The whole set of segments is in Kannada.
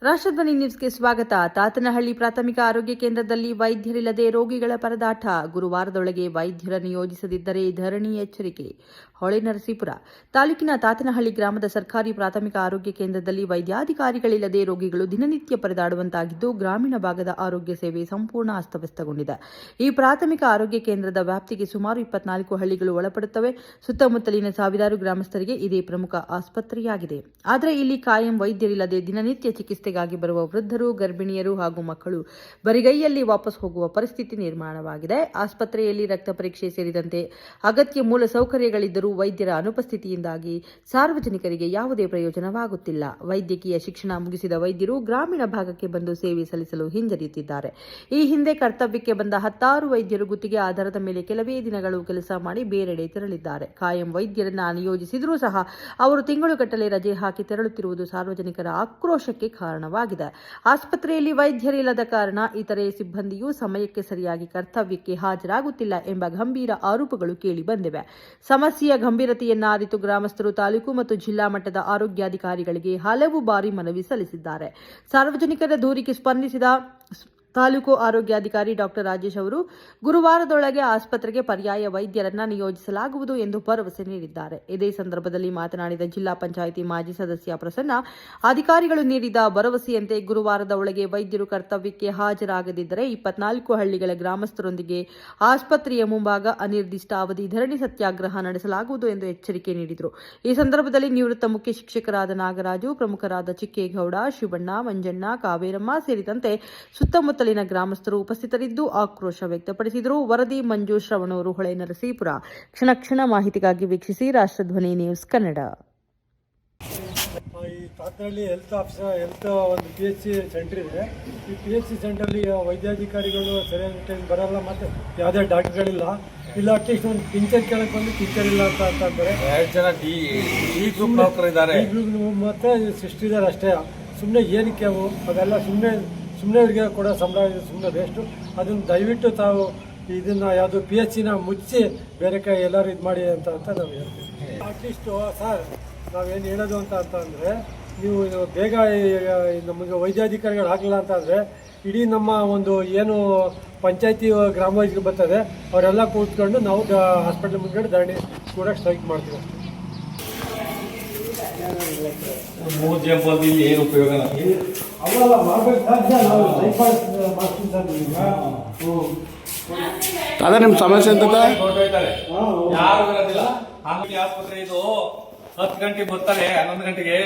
ರಾಷ್ಟ್ರಧ್ವನಿ ನ್ಯೂಸ್ಗೆ ಸ್ವಾಗತ. ತಾತನಹಳ್ಳಿ ಪ್ರಾಥಮಿಕ ಆರೋಗ್ಯ ಕೇಂದ್ರದಲ್ಲಿ ವೈದ್ಯರಿಲ್ಲದೆ ರೋಗಿಗಳ ಪರದಾಟ. ಗುರುವಾರದೊಳಗೆ ವೈದ್ಯರ ನಿಯೋಜಿಸದಿದ್ದರೆ ಧರಣಿ ಎಚ್ಚರಿಕೆ. ಹೊಳೆನರಸೀಪುರ ತಾಲೂಕಿನ ತಾತನಹಳ್ಳಿ ಗ್ರಾಮದ ಸರ್ಕಾರಿ ಪ್ರಾಥಮಿಕ ಆರೋಗ್ಯ ಕೇಂದ್ರದಲ್ಲಿ ವೈದ್ಯಾಧಿಕಾರಿಗಳಿಲ್ಲದೆ ರೋಗಿಗಳು ದಿನನಿತ್ಯ ಪರದಾಡುವಂತಾಗಿದ್ದು, ಗ್ರಾಮೀಣ ಭಾಗದ ಆರೋಗ್ಯ ಸೇವೆ ಸಂಪೂರ್ಣ ಅಸ್ತವ್ಯಸ್ತಗೊಂಡಿದೆ. ಈ ಪ್ರಾಥಮಿಕ ಆರೋಗ್ಯ ಕೇಂದ್ರದ ವ್ಯಾಪ್ತಿಗೆ ಸುಮಾರು 24 ಹಳ್ಳಿಗಳು ಒಳಪಡುತ್ತವೆ. ಸುತ್ತಮುತ್ತಲಿನ ಸಾವಿರಾರು ಗ್ರಾಮಸ್ಥರಿಗೆ ಇದೇ ಪ್ರಮುಖ ಆಸ್ಪತ್ರೆಯಾಗಿದೆ. ಆದರೆ ಇಲ್ಲಿ ಕಾಯಂ ವೈದ್ಯರಿಲ್ಲದೆ ದಿನನಿತ್ಯ ಚಿಕಿತ್ಸೆಗಾಗಿ ಬರುವ ವೃದ್ಧರು, ಗರ್ಭಿಣಿಯರು ಹಾಗೂ ಮಕ್ಕಳು ಬರಿಗೈಯಲ್ಲಿ ವಾಪಸ್ ಹೋಗುವ ಪರಿಸ್ಥಿತಿ ನಿರ್ಮಾಣವಾಗಿದೆ. ಆಸ್ಪತ್ರೆಯಲ್ಲಿ ರಕ್ತ ಪರೀಕ್ಷೆ ಸೇರಿದಂತೆ ಅಗತ್ಯ ಮೂಲ ಸೌಕರ್ಯಗಳಿದ್ದರೂ ವೈದ್ಯರ ಅನುಪಸ್ಥಿತಿಯಿಂದಾಗಿ ಸಾರ್ವಜನಿಕರಿಗೆ ಯಾವುದೇ ಪ್ರಯೋಜನವಾಗುತ್ತಿಲ್ಲ. ವೈದ್ಯಕೀಯ ಶಿಕ್ಷಣ ಮುಗಿಸಿದ ವೈದ್ಯರು ಗ್ರಾಮೀಣ ಭಾಗಕ್ಕೆ ಬಂದು ಸೇವೆ ಸಲ್ಲಿಸಲು ಹಿಂಜರಿಯುತ್ತಿದ್ದಾರೆ. ಈ ಹಿಂದೆ ಕರ್ತವ್ಯಕ್ಕೆ ಬಂದ 10 ವೈದ್ಯರು ಗುತ್ತಿಗೆ ಆಧಾರದ ಮೇಲೆ ಕೆಲವೇ ದಿನಗಳು ಕೆಲಸ ಮಾಡಿ ಬೇರೆಡೆ ತೆರಳಿದ್ದಾರೆ. ಕಾಯಂ ವೈದ್ಯರನ್ನ ನಿಯೋಜಿಸಿದರೂ ಸಹ ಅವರು ತಿಂಗಳುಗಟ್ಟಲೆ ರಜೆ ಹಾಕಿ ತೆರಳುತ್ತಿರುವುದು ಸಾರ್ವಜನಿಕರ ಆಕ್ರೋಶಕ್ಕೆ ಕಾರಣವಾಗಿದೆ. ಆಸ್ಪತ್ರೆಯಲ್ಲಿ ವೈದ್ಯರಿಲ್ಲದ ಕಾರಣ ಇತರೆ ಸಿಬ್ಬಂದಿಯೂ ಸಮಯಕ್ಕೆ ಸರಿಯಾಗಿ ಕರ್ತವ್ಯಕ್ಕೆ ಹಾಜರಾಗುತ್ತಿಲ್ಲ ಎಂಬ ಗಂಭೀರ ಆರೋಪಗಳು ಕೇಳಿ ಬಂದಿವೆ. ಸಮಸ್ಯೆಯ ಗಂಭೀರತೆಯನ್ನ ಅರಿತು ಗ್ರಾಮಸ್ಥರು ತಾಲೂಕು ಮತ್ತು ಜಿಲ್ಲಾ ಮಟ್ಟದ ಆರೋಗ್ಯಾಧಿಕಾರಿಗಳಿಗೆ ಹಲವು ಬಾರಿ ಮನವಿ ಸಲ್ಲಿಸಿದ್ದಾರೆ. ಸಾರ್ವಜನಿಕರ ದೂರಿಗೆ ಸ್ಪಂದಿಸಿದ ತಾಲೂಕು ಆರೋಗ್ಯಾಧಿಕಾರಿ ಡಾಕ್ಟರ್ ರಾಜೇಶ್ ಅವರು ಗುರುವಾರದೊಳಗೆ ಆಸ್ಪತ್ರೆಗೆ ಪರ್ಯಾಯ ವೈದ್ಯರನ್ನ ನಿಯೋಜಿಸಲಾಗುವುದು ಎಂದು ಭರವಸೆ ನೀಡಿದ್ದಾರೆ. ಇದೇ ಸಂದರ್ಭದಲ್ಲಿ ಮಾತನಾಡಿದ ಜಿಲ್ಲಾ ಪಂಚಾಯಿತಿ ಮಾಜಿ ಸದಸ್ಯ ಪ್ರಸನ್ನ, ಅಧಿಕಾರಿಗಳು ನೀಡಿದ ಭರವಸೆಯಂತೆ ಗುರುವಾರದ ಒಳಗೆ ವೈದ್ಯರು ಕರ್ತವ್ಯಕ್ಕೆ ಹಾಜರಾಗದಿದ್ದರೆ 24 ಹಳ್ಳಿಗಳ ಗ್ರಾಮಸ್ಥರೊಂದಿಗೆ ಆಸ್ಪತ್ರೆಯ ಮುಂಭಾಗ ಅನಿರ್ದಿಷ್ಟಾವಧಿ ಧರಣಿ ಸತ್ಯಾಗ್ರಹ ನಡೆಸಲಾಗುವುದು ಎಂದು ಎಚ್ಚರಿಕೆ ನೀಡಿದರು. ಈ ಸಂದರ್ಭದಲ್ಲಿ ನಿವೃತ್ತ ಮುಖ್ಯ ಶಿಕ್ಷಕರಾದ ನಾಗರಾಜು, ಪ್ರಮುಖರಾದ ಚಿಕ್ಕೇಗೌಡ, ಶಿವಣ್ಣ, ಮಂಜಣ್ಣ, ಕಾವೇರಮ್ಮ ಸೇರಿದಂತೆ ಸುತ್ತಮುತ್ತ ಗ್ರಾಮಸ್ಥರು ಉಪಸ್ಥಿತರಿದ್ದು ಆಕ್ರೋಶ ವ್ಯಕ್ತಪಡಿಸಿದರು. ವರದಿ ಮಂಜು ಶ್ರವಣೂರು, ಹೊಳೆನರಸೀಪುರ. ಕ್ಷಣ ಕ್ಷಣ ಮಾಹಿತಿಗಾಗಿ ವೀಕ್ಷಿಸಿ ರಾಷ್ಟ್ರಧ್ವನಿ ನ್ಯೂಸ್ ಕನ್ನಡ. ಈ ತಾತನಹಳ್ಳಿ ಹೆಲ್ತ್ ಒಂದು PHC ಸೆಂಟರ್ ಇದೆ. ಈ PHC ಸೆಂಟರ್ಲಿ ವೈದ್ಯಾಧಿಕಾರಿಗಳು ಸರಿಯಾದ ಟೈಮ್ ಬರಲ್ಲ, ಮತ್ತು ಯಾವುದೇ ಡಾಕ್ಟರ್ಗಳಿಲ್ಲ. ಇಲ್ಲ ಅಟ್ಲೀಸ್ಟ್ ಒಂದು ಪಿಂಚರ್ ಕೇಳಕ್ಕೆ ಬಂದು ಪಿಂಚರ್ ಇಲ್ಲ ಅಂತ ಅಂತಾರೆ. 2 ಜನ ಡಿ ಗ್ರೂಪ್ ನೌಕರಿದ್ದಾರೆ ಮತ್ತು ಸಿಸ್ಟರ್ ಅಷ್ಟೇ. ಸುಮ್ಮನೆ ಏನಕ್ಕೆ ಅವು ಅದೆಲ್ಲ ಸುಮ್ಮನೆ ಅವ್ರಿಗೆ ಕೊಡೋ ಸಂಬಳ ಸುಮ್ಮನೆ ವೇಸ್ಟು. ಅದನ್ನು ದಯವಿಟ್ಟು ತಾವು ಇದನ್ನು ಯಾವುದು PHCನ ಮುಚ್ಚಿ ಬೇರೆ ಕೈ ಎಲ್ಲರೂ ಇದು ಮಾಡಿ ಅಂತ ನಾವು ಹೇಳ್ತೀವಿ. ಅಟ್ಲೀಸ್ಟು ಸರ್ ನಾವೇನು ಹೇಳೋದು ಅಂದರೆ, ನೀವು ಬೇಗ ನಮಗೆ ವೈದ್ಯಾಧಿಕಾರಿಗಳು ಆಗಲಿಲ್ಲ ಅಂತಂದರೆ ಇಡೀ ನಮ್ಮ ಒಂದು ಏನು ಪಂಚಾಯತಿ ಗ್ರಾಮ ವೈದ್ಯರು ಬರ್ತದೆ ಅವರೆಲ್ಲ ಕೂತ್ಕೊಂಡು ನಾವು ಹಾಸ್ಪಿಟ್ಲ್ ಮುಂದ್ಗಡೆ ಧರಣಿ ಕೂಡ ಸ್ಟ್ರೈಕ್ ಮಾಡ್ತೀವಿ. ಏನು ಉಪಯೋಗ ಅವೆಲ್ಲ ಮಾಡಬೇಕು ಸಾಧ್ಯ. ನಾವು ಮಾಡ್ತೀನಿ ಅದೇ ನಿಮ್ಮ ಸಮಸ್ಯೆ ಅಂತ ಯಾರು ಇರೋದಿಲ್ಲ. ಆಸ್ಪತ್ರೆ ಇದು 10 ಗಂಟೆಗೆ ಬರ್ತಾರೆ, 11 ಗಂಟೆಗೆ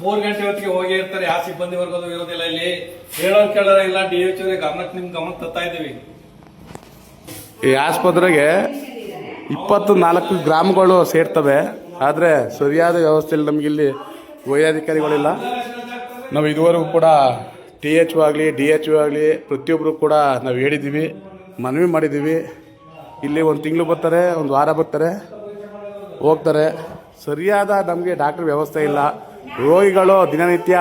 3 ಗಂಟೆ ಹೊತ್ತಿಗೆ ಹೋಗಿ ಇರ್ತಾರೆ. ಯಾವ ಸಿಬ್ಬಂದಿ ವರ್ಗದು ಇರೋದಿಲ್ಲ. ಇಲ್ಲಿ ಹೇಳೋರು ಕೇಳೋರ ಇಲ್ಲ. DHO ನಿಮ್ ಗಮನ ತರ್ತಾ ಇದ್ದೀವಿ. ಈ ಆಸ್ಪತ್ರೆಗೆ 24 ಗ್ರಾಮಗಳು ಸೇರ್ತವೆ. ಆದರೆ ಸರಿಯಾದ ವ್ಯವಸ್ಥೆಯಲ್ಲಿ ನಮಗಿಲ್ಲಿ ವೈದ್ಯಾಧಿಕಾರಿಗಳಿಲ್ಲ. ನಾವು ಇದುವರೆಗೂ ಕೂಡ THO ಆಗಲಿ DHO ಆಗಲಿ ಪ್ರತಿಯೊಬ್ಬರು ಕೂಡ ನಾವು ಹೇಳಿದ್ದೀವಿ, ಮನವಿ ಮಾಡಿದ್ದೀವಿ. ಇಲ್ಲಿ 1 ತಿಂಗಳು ಬರ್ತಾರೆ, 1 ವಾರ ಬರ್ತಾರೆ, ಹೋಗ್ತಾರೆ. ಸರಿಯಾದ ನಮಗೆ ಡಾಕ್ಟರ್ ವ್ಯವಸ್ಥೆ ಇಲ್ಲ. ರೋಗಿಗಳು ದಿನನಿತ್ಯ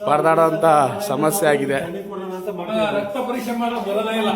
ಪರದಾಡೋಂಥ ಸಮಸ್ಯೆ ಆಗಿದೆ. ರಕ್ತ ಪರೀಕ್ಷೆ ಮಾಡೋದು ಬರೋದೇ ಇಲ್ಲ.